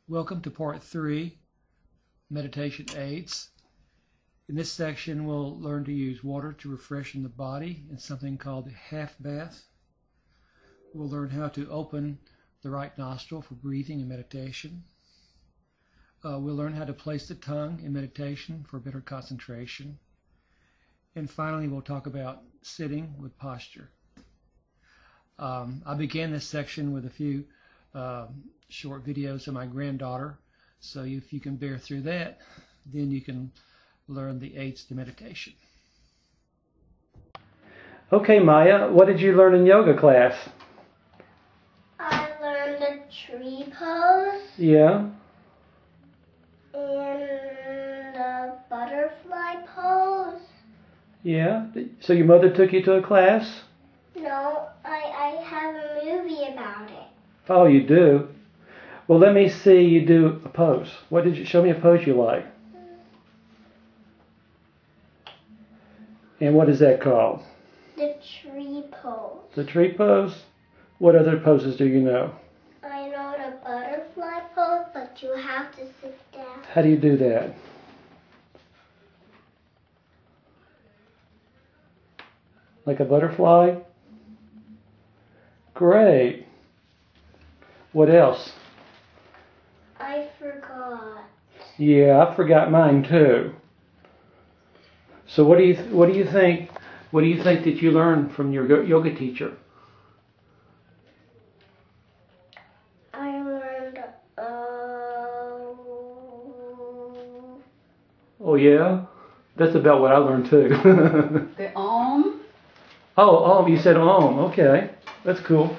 Welcome to part 3, meditation aids. In this section we'll learn to use water to refreshen the body in something called the half bath. We'll learn how to open the right nostril for breathing and meditation. We'll learn how to place the tongue in meditation for better concentration. And finally we'll talk about sitting with posture. I began this section with a few short videos of my granddaughter, so if you can bear through that, then you can learn the aids to meditation. Okay, Maya, what did you learn in yoga class? I learned the tree pose. Yeah. And the butterfly pose. Yeah. So your mother took you to a class? No, I have a movie about it. Oh, you do? Well, let me see you do a pose. What did you show me a pose you like? And what is that called? The tree pose. The tree pose? What other poses do you know? I know the butterfly pose, but you have to sit down. How do you do that? Like a butterfly? Great. What else? I forgot. Yeah, I forgot mine too. So what do you think that you learned from your yoga teacher? I learned Oh yeah? That's about what I learned too. The Om. Oh, you said Om. Okay. That's cool.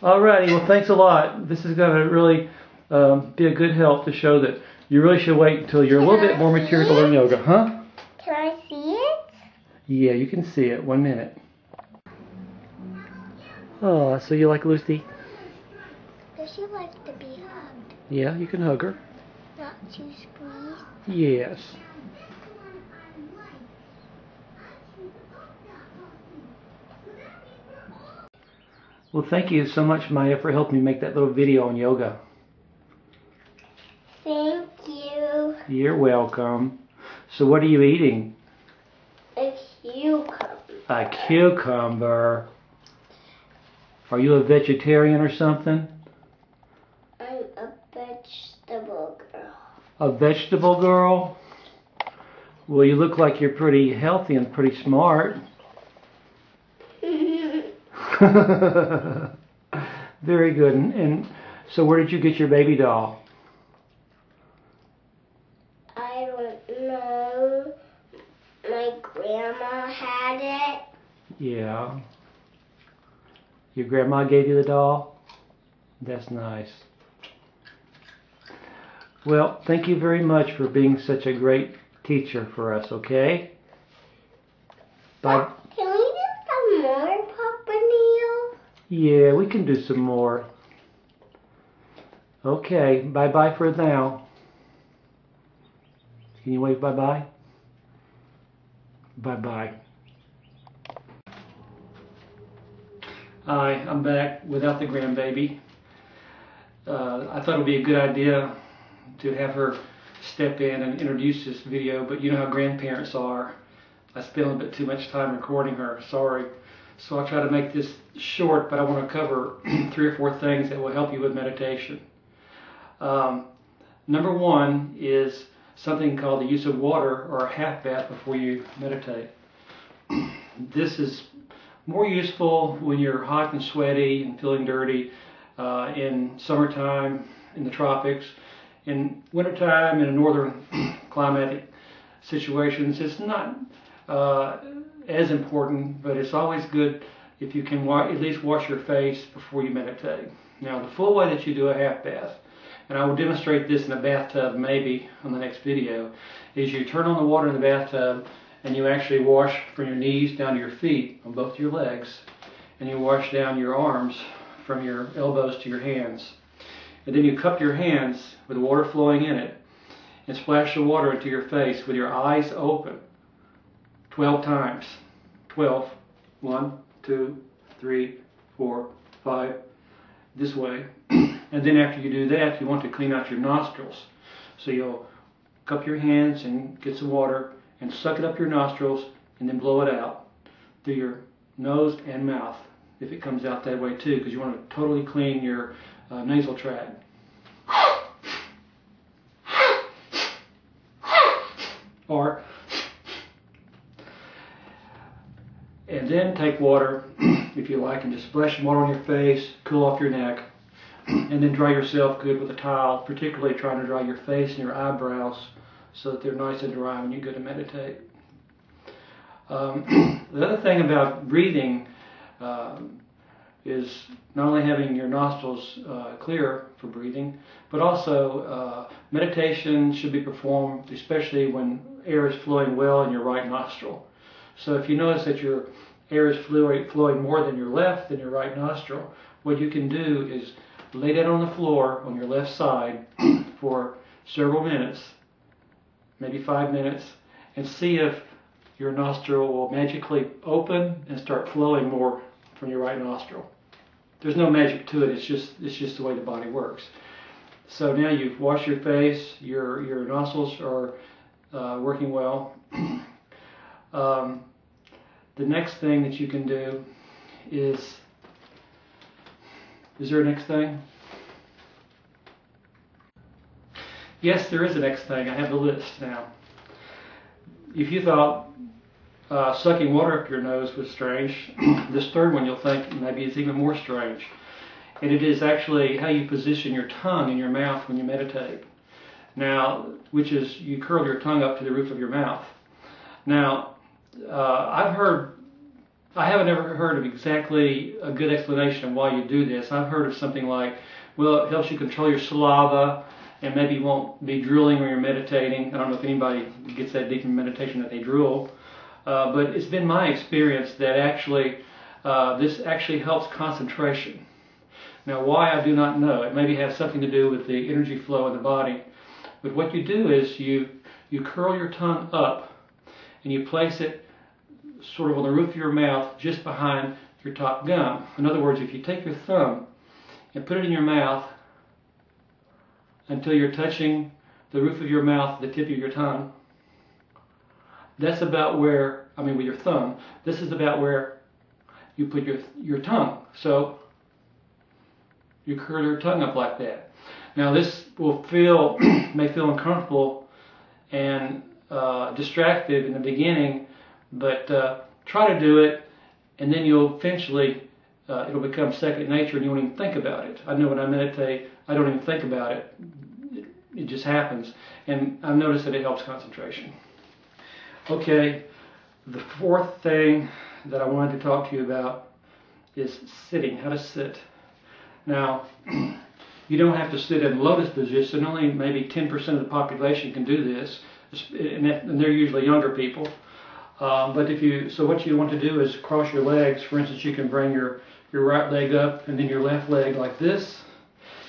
Alrighty, well thanks a lot. This is going to really be a good help to show that you really should wait until you're a little bit more mature to learn yoga. Huh? Can I see it? Yeah, you can see it. 1 minute. Oh, so you like Lucy? Does she like to be hugged? Yeah, you can hug her. Not too squeezed? Yes. Well, thank you so much, Maya, for helping me make that little video on yoga. Thank you. You're welcome. So what are you eating? A cucumber. A cucumber. Are you a vegetarian or something? I'm a vegetable girl. A vegetable girl? Well, you look like you're pretty healthy and pretty smart. Very good. And so where did you get your baby doll? I don't know. My grandma had it. Yeah. Your grandma gave you the doll? That's nice. Well, thank you very much for being such a great teacher for us, okay? Bye. Can we do some more, Papa Neil? Yeah, we can do some more. Okay, bye-bye for now. Can you wave bye-bye? Bye-bye. Hi, I'm back without the grandbaby. I thought it would be a good idea to have her step in and introduce this video, but you know how grandparents are. I spent a little bit too much time recording her, sorry. So I'll try to make this short, but I want to cover 3 or 4 things that will help you with meditation. Number 1 is something called the use of water or a half bath before you meditate. This is more useful when you're hot and sweaty and feeling dirty in summertime, in the tropics. In wintertime, in northern climatic situations, it's not as important, but it's always good if you can at least wash your face before you meditate. Now, the full way that you do a half bath, and I will demonstrate this in a bathtub maybe on the next video, is you turn on the water in the bathtub and you actually wash from your knees down to your feet on both your legs, and you wash down your arms from your elbows to your hands. And then you cup your hands with water flowing in it and splash the water into your face with your eyes open 12 times. 12. 1, 2, 3, 4, 5. This way. And then after you do that, you want to clean out your nostrils. So you'll cup your hands and get some water and suck it up your nostrils and then blow it out through your nose and mouth, if it comes out that way too, because you want to totally clean your nasal tract. And then take water, if you like, and just splash some water on your face, cool off your neck, and then dry yourself good with a towel, particularly trying to dry your face and your eyebrows so that they're nice and dry when you go to meditate. The other thing about breathing is not only having your nostrils clear for breathing, but also meditation should be performed especially when air is flowing well in your right nostril. So if you notice that your air is flowing more than your left than your right nostril, what you can do is lay down on the floor on your left side for several minutes, maybe 5 minutes, and see if your nostril will magically open and start flowing more from your right nostril. There's no magic to it, it's just the way the body works. So now you've washed your face, your nostrils are working well. The next thing that you can do is there a next thing? Yes, there is a next thing. I have the list now. If you thought sucking water up your nose was strange, this third one you'll think maybe is even more strange. And it is actually how you position your tongue in your mouth when you meditate. Now, which is you curl your tongue up to the roof of your mouth. Now, I haven't ever heard of exactly a good explanation of why you do this. I've heard of something like, well, it helps you control your saliva and maybe you won't be drooling when you're meditating. I don't know if anybody gets that deep in meditation that they drool. But it's been my experience that actually this actually helps concentration. Now, why I do not know. It maybe has something to do with the energy flow in the body. But what you do is you curl your tongue up and you place it sort of on the roof of your mouth just behind your top gum. In other words, if you take your thumb and put it in your mouth until you're touching the roof of your mouth, the tip of your tongue, that's about where, with your thumb, this is about where you put your tongue. So you curl your tongue up like that. Now this will may feel uncomfortable and distracted in the beginning, but try to do it, and then you'll eventually, it'll become second nature and you won't even think about it. I know when I meditate, I don't even think about it. It just happens. And I've noticed that it helps concentration. Okay, the fourth thing that I wanted to talk to you about is sitting, how to sit. Now, you don't have to sit in lotus position. Only maybe 10% of the population can do this, and they're usually younger people. But what you want to do is cross your legs. For instance, you can bring your right leg up and then your left leg like this.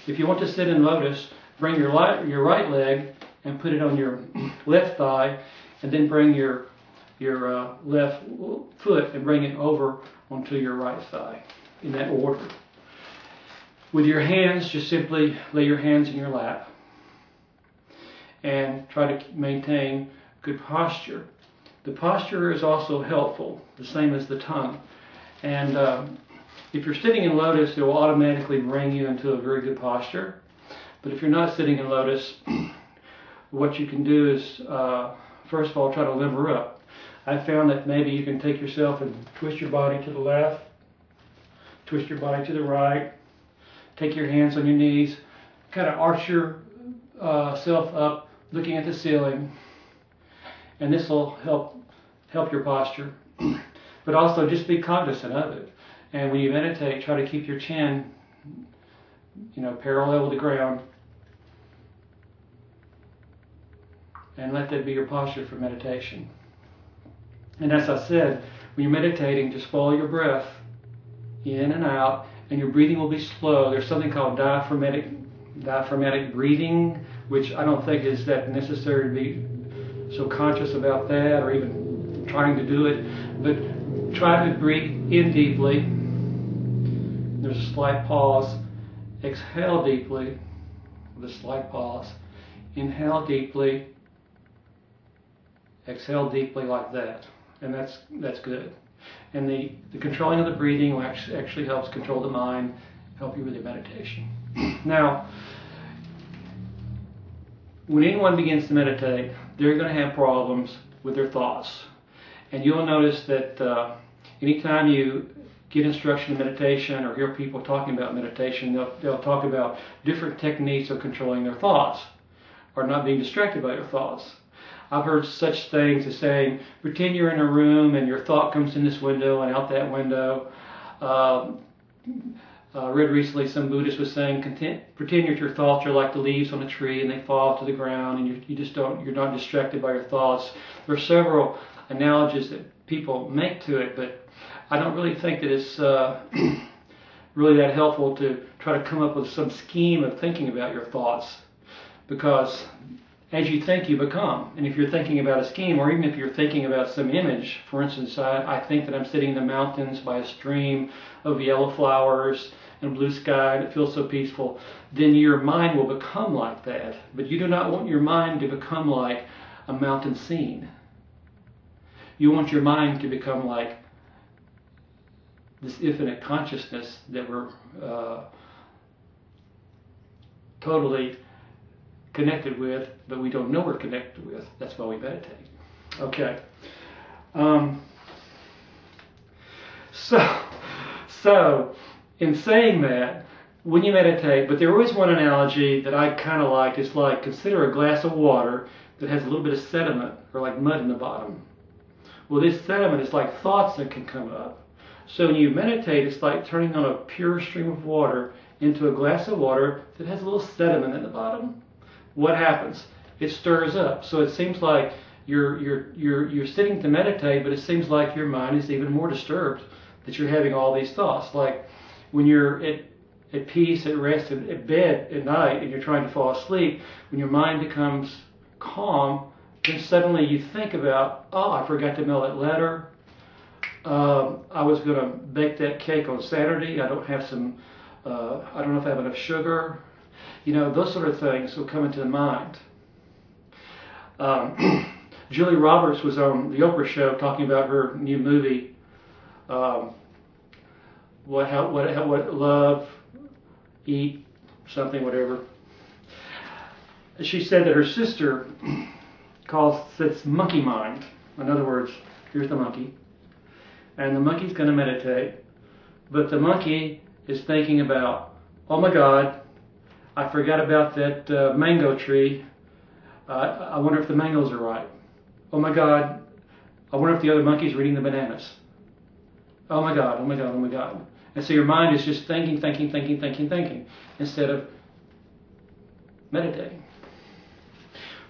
If you want to sit in lotus, bring your right leg and put it on your left thigh, and then bring your left foot and bring it over onto your right thigh, in that order. With your hands, just simply lay your hands in your lap and try to maintain good posture. The posture is also helpful, the same as the tongue. And if you're sitting in lotus, it will automatically bring you into a very good posture. But if you're not sitting in lotus, what you can do is, first of all, try to limber up. I found that maybe you can take yourself and twist your body to the left, twist your body to the right, take your hands on your knees, kind of arch yourself up, looking at the ceiling, and this will help your posture. But also just be cognizant of it. And when you meditate, try to keep your chin, parallel with the ground, and let that be your posture for meditation. And as I said, when you're meditating, just follow your breath in and out, and your breathing will be slow. There's something called diaphragmatic breathing, which I don't think is that necessary to be so conscious about that or even trying to do it. But try to breathe in deeply. There's a slight pause, exhale deeply with a slight pause. Inhale deeply, exhale deeply like that. And that's good. And the controlling of the breathing actually helps control the mind, help you with your meditation. Now, when anyone begins to meditate, they're going to have problems with their thoughts. And you'll notice that anytime you get instruction in meditation or hear people talking about meditation, they'll talk about different techniques of controlling their thoughts or not being distracted by their thoughts. I've heard such things as saying, pretend you're in a room and your thought comes in this window and out that window. I read recently some Buddhist was saying, pretend that your thoughts are like the leaves on a tree and they fall to the ground and you're not distracted by your thoughts. There are several analogies that people make to it, but I don't really think that it's really that helpful to try to come up with some scheme of thinking about your thoughts, because as you think, you become. And if you're thinking about a scheme, or even if you're thinking about some image, for instance, I think that I'm sitting in the mountains by a stream of yellow flowers and blue sky, and it feels so peaceful, then your mind will become like that. But you do not want your mind to become like a mountain scene. You want your mind to become like this infinite consciousness that we're totally connected with, but we don't know we're connected with. That's why we meditate. Okay. So in saying that, when you meditate, but there is one analogy that I kind of like. It's like, consider a glass of water that has a little bit of sediment or like mud in the bottom. Well, this sediment is like thoughts that can come up. So when you meditate, it's like turning on a pure stream of water into a glass of water that has a little sediment in the bottom. What happens? It stirs up. So it seems like you're sitting to meditate, but it seems like your mind is even more disturbed, that you're having all these thoughts. Like when you're at peace, at rest, at bed at night, and you're trying to fall asleep, when your mind becomes calm, then suddenly you think about, oh, I forgot to mail that letter. I was going to bake that cake on Saturday. I don't have some. I don't know if I have enough sugar. You know, those sort of things will come into the mind. Julia Roberts was on the Oprah show talking about her new movie, what love, eat, something, whatever. She said that her sister calls this monkey mind. In other words, here's the monkey, and the monkey's going to meditate, but the monkey is thinking about, oh my God, I forgot about that mango tree. I wonder if the mangoes are ripe. Oh my God, I wonder if the other monkeys are eating the bananas. Oh my God, oh my God, oh my God. And so your mind is just thinking, instead of meditating.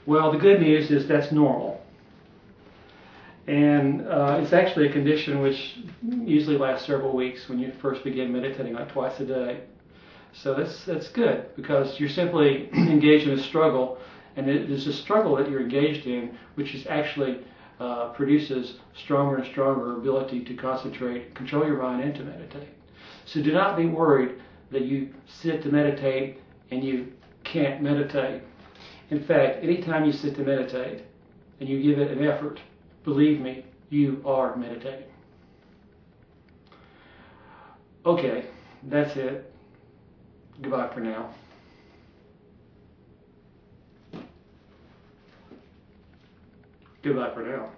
Well, the good news is that's normal. And it's actually a condition which usually lasts several weeks when you first begin meditating, like twice a day. So that's good, because you're simply engaged in a struggle, and it is a struggle that you're engaged in which is actually produces stronger and stronger ability to concentrate, control your mind, and to meditate. So do not be worried that you sit to meditate and you can't meditate. In fact, anytime you sit to meditate and you give it an effort, believe me, you are meditating. Okay, that's it. Goodbye for now. Goodbye for now.